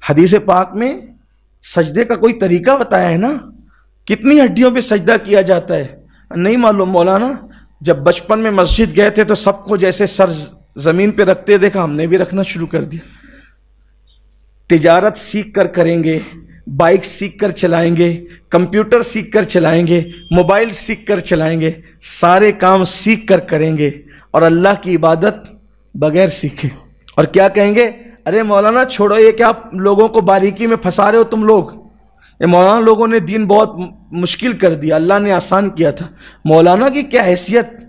حدیث پاک میں سجدے کا کوئی طریقہ بتایا ہے نا، کتنی ہڈیوں پہ سجدہ کیا جاتا ہے نہیں معلوم؟ مولانا جب بچپن میں مسجد گئے تھے تو سب کو جیسے سر زمین پہ رکھتے دیکھا، ہم نے بھی رکھنا شروع کر دیا۔ تجارت سیکھ کر کریں گے، بائک سیکھ کر چلائیں گے، کمپیوٹر سیکھ کر چلائیں گے، موبائل سیکھ کر چلائیں گے، سارے کام سیکھ کر کریں گے، اور اللہ کی عبادت بغیر سیکھے۔ اور کیا کہیں گے؟ ارے مولانا چھوڑو، یہ کیا لوگوں کو باریکی میں پھنسا رہے ہو تم لوگ؟ یہ مولانا لوگوں نے دین بہت مشکل کر دیا، اللہ نے آسان کیا تھا۔ مولانا کی کیا حیثیت؟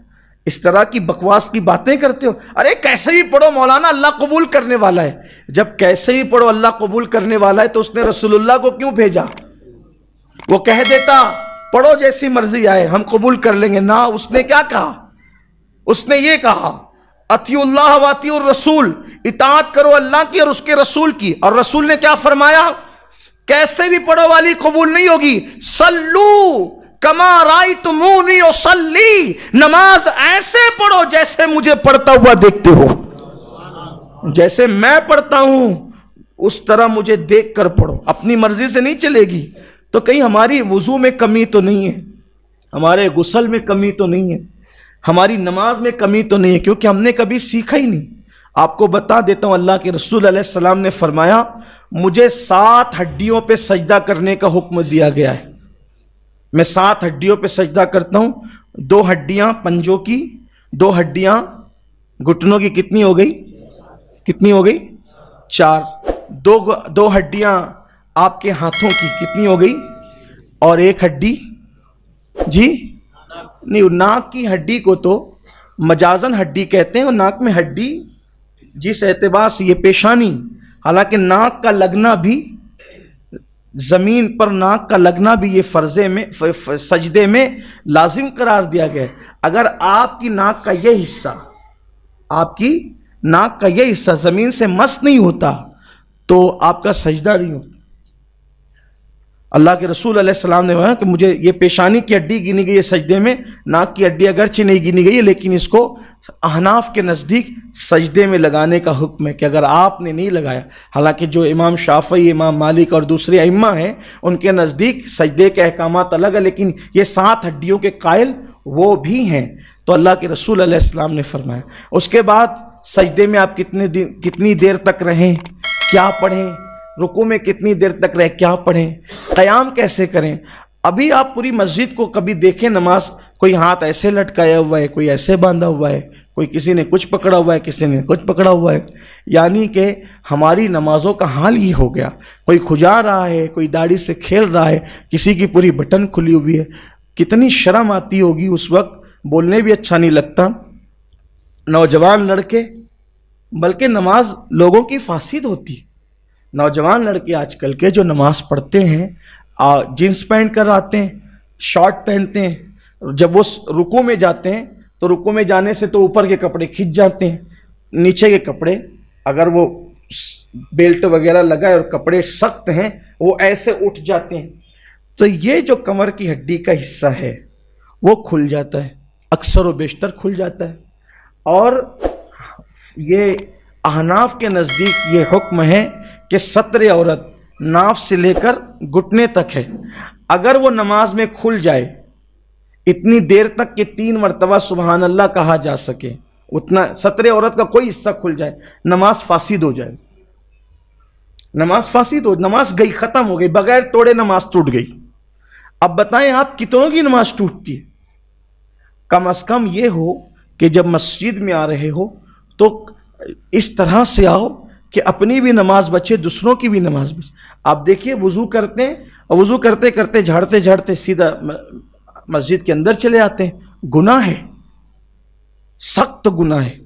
اس طرح کی بکواس کی باتیں کرتے ہو؟ ارے کیسے بھی پڑھو مولانا، اللہ قبول کرنے والا ہے۔ جب کیسے بھی پڑھو اللہ قبول کرنے والا ہے تو اس نے رسول اللہ کو کیوں بھیجا؟ وہ کہہ دیتا پڑھو جیسی مرضی آئے ہم قبول کر لیں گے، نہ، اس نے کیا کہا؟ اس نے یہ کہا اطیعوا اللہ و اطیعوا الرسول، اطاعت کرو اللہ کی اور اس کے رسول کی۔ اور رسول نے کیا فرمایا؟ کیسے بھی پڑھو والی قبول نہیں ہوگی، صلو کما رأیتمونی اصلی، نماز ایسے پڑھو جیسے مجھے پڑھتا ہوا دیکھتے ہو، جیسے میں پڑھتا ہوں اس طرح مجھے دیکھ کر پڑھو۔ اپنی مرضی سے نہیں چلے گی تو کہیں ہماری وضو میں کمی تو نہیں ہے، ہمارے غسل میں کمی تو نہیں ہے، ہماری نماز میں کمی تو نہیں ہے، کیونکہ ہم نے کبھی سیکھا ہی نہیں۔ آپ کو بتا دیتا ہوں، اللہ کے رسول علیہ السلام نے فرمایا مجھے 7 ہڈیوں پہ سجدہ کرنے کا حکم دیا گیا ہے۔ میں 7 ہڈیوں پہ سجدہ کرتا ہوں، 2 ہڈیاں پنجوں کی، 2 ہڈیاں گھٹنوں کی، کتنی ہو گئی؟ کتنی ہو گئی؟ 4۔ 2 ہڈیاں آپ کے ہاتھوں کی، کتنی ہو گئی؟ اور 1 ہڈی جی نہیں، ناک کی ہڈی کو تو مجازن ہڈی کہتے ہیں، اور ناک میں ہڈی جس اعتبار سے یہ پیشانی، حالانکہ ناک کا لگنا بھی زمین پر، ناک کا لگنا بھی یہ فرضے میں سجدے میں لازم قرار دیا گیا ہے۔ اگر آپ کی ناک کا یہ حصہ، آپ کی ناک کا یہ حصہ زمین سے مس نہیں ہوتا تو آپ کا سجدہ نہیں ہوتا۔ اللہ کے رسول علیہ السلام نے کہا کہ مجھے یہ پیشانی کی ہڈی گنی گئی ہے سجدے میں، ناک کی ہڈی اگرچہ نہیں گنی گئی ہے، لیکن اس کو احناف کے نزدیک سجدے میں لگانے کا حکم ہے کہ اگر آپ نے نہیں لگایا، حالانکہ جو امام شافعی، امام مالک اور دوسرے ائمہ ہیں ان کے نزدیک سجدے کے احکامات الگ ہیں، لیکن یہ 7 ہڈیوں کے قائل وہ بھی ہیں۔ تو اللہ کے رسول علیہ السلام نے فرمایا اس کے بعد سجدے میں آپ کتنی دیر تک رہیں، کیا پڑھیں، رکوع میں کتنی دیر تک رہیں، کیا پڑھیں، قیام کیسے کریں۔ ابھی آپ پوری مسجد کو کبھی دیکھیں، نماز کوئی ہاتھ ایسے لٹکایا ہوا ہے، کوئی ایسے باندھا ہوا ہے، کوئی کسی نے کچھ پکڑا ہوا ہے، کسی نے کچھ پکڑا ہوا ہے، یعنی کہ ہماری نمازوں کا حال یہ ہو گیا۔ کوئی کھجا رہا ہے، کوئی داڑھی سے کھیل رہا ہے، کسی کی پوری بٹن کھلی ہوئی ہے۔ کتنی شرم آتی ہوگی اس وقت، بولنے بھی اچھا نہیں لگتا۔ نوجوان لڑکے، بلکہ نماز لوگوں کی فاسد ہوتی، نوجوان لڑکے آج کل کے جو نماز پڑھتے ہیں جینس پہن کر آتے ہیں، شارٹ پہنتے ہیں، جب وہ رکوع میں جاتے ہیں تو رکوع میں جانے سے تو اوپر کے کپڑے کھنچ جاتے ہیں، نیچے کے کپڑے اگر وہ بیلٹ وغیرہ لگائے اور کپڑے سخت ہیں وہ ایسے اٹھ جاتے ہیں، تو یہ جو کمر کی ہڈی کا حصہ ہے وہ کھل جاتا ہے، اکثر و بیشتر کھل جاتا ہے۔ اور یہ احناف کے نزدیک یہ حکم ہے کہ ستر عورت ناف سے لے کر گھٹنے تک ہے، اگر وہ نماز میں کھل جائے اتنی دیر تک کہ 3 مرتبہ سبحان اللہ کہا جا سکے، اتنا ستر عورت کا کوئی حصہ کھل جائے، نماز فاسد ہو جائے، نماز فاسد ہو، نماز گئی، ختم ہو گئی، بغیر توڑے نماز ٹوٹ گئی۔ اب بتائیں آپ کتنوں کی نماز ٹوٹتی ہے؟ کم از کم یہ ہو کہ جب مسجد میں آ رہے ہو تو اس طرح سے آؤ کہ اپنی بھی نماز بچے، دوسروں کی بھی نماز بچے۔ آپ دیکھیے وضو کرتے ہیں اور وضو کرتے کرتے جھاڑتے جھاڑتے سیدھا مسجد کے اندر چلے آتے ہیں، گناہ ہے، سخت گناہ ہے۔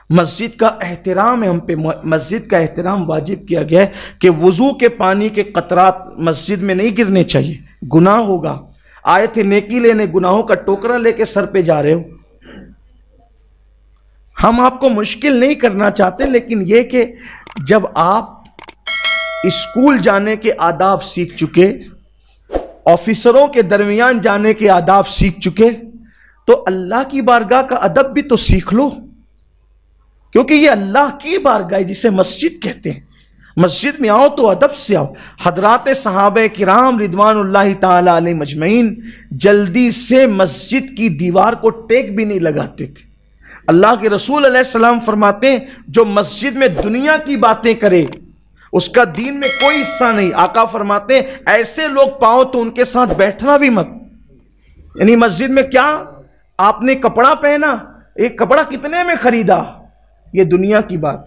مسجد کا احترام ہے، ہم پہ مسجد کا احترام واجب کیا گیا ہے کہ وضو کے پانی کے قطرات مسجد میں نہیں گرنے چاہیے، گناہ ہوگا۔ آئے تھے نیکی لینے، گناہوں کا ٹوکرا لے کے سر پہ جا رہے ہو۔ ہم آپ کو مشکل نہیں کرنا چاہتے، لیکن یہ کہ جب آپ اسکول جانے کے آداب سیکھ چکے، آفیسروں کے درمیان جانے کے آداب سیکھ چکے، تو اللہ کی بارگاہ کا ادب بھی تو سیکھ لو، کیونکہ یہ اللہ کی بارگاہ ہے جسے مسجد کہتے ہیں۔ مسجد میں آؤ تو ادب سے آؤ۔ حضرات صحابہ کرام رضوان اللہ تعالی علیہ مجمعین جلدی سے مسجد کی دیوار کو ٹیک بھی نہیں لگاتے تھے۔ اللہ کے رسول علیہ السلام فرماتے ہیں جو مسجد میں دنیا کی باتیں کرے اس کا دین میں کوئی حصہ نہیں۔ آقا فرماتے ہیں ایسے لوگ پاؤ تو ان کے ساتھ بیٹھنا بھی مت۔ یعنی مسجد میں کیا آپ نے کپڑا پہنا، ایک کپڑا کتنے میں خریدا، یہ دنیا کی بات۔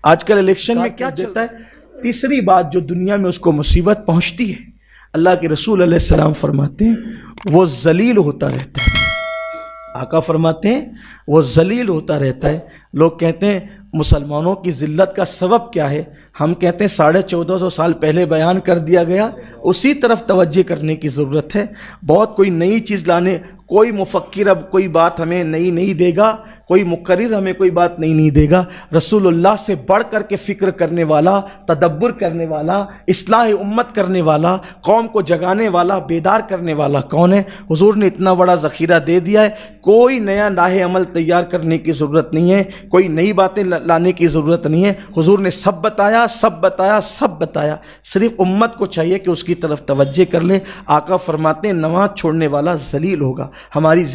آج کل الیکشن میں کیا چلتا ہے؟ تیسری بات جو دنیا میں اس کو مصیبت پہنچتی ہے، اللہ کے رسول علیہ السلام فرماتے ہیں وہ ذلیل ہوتا رہتا ہے۔ آقا فرماتے ہیں وہ ذلیل ہوتا رہتا ہے۔ لوگ کہتے ہیں مسلمانوں کی ذلت کا سبب کیا ہے؟ ہم کہتے ہیں 1450 سال پہلے بیان کر دیا گیا، اسی طرف توجہ کرنے کی ضرورت ہے۔ بہت کوئی نئی چیز لانے، کوئی مفکر اب کوئی بات ہمیں نئی نہیں دے گا، کوئی مقرر ہمیں کوئی بات نہیں دے گا۔ رسول اللہ سے بڑھ کر کے فکر کرنے والا، تدبر کرنے والا، اصلاح امت کرنے والا، قوم کو جگانے والا، بیدار کرنے والا کون ہے؟ حضور نے اتنا بڑا ذخیرہ دے دیا ہے، کوئی نیا راہ عمل تیار کرنے کی ضرورت نہیں ہے، کوئی نئی باتیں لانے کی ضرورت نہیں ہے۔ حضور نے سب بتایا، سب بتایا، سب بتایا، صرف امت کو چاہیے کہ اس کی طرف توجہ کر لے۔ آقا فرماتے ہیں نماز چھوڑنے والا ذلیل ہوگا۔ ہماری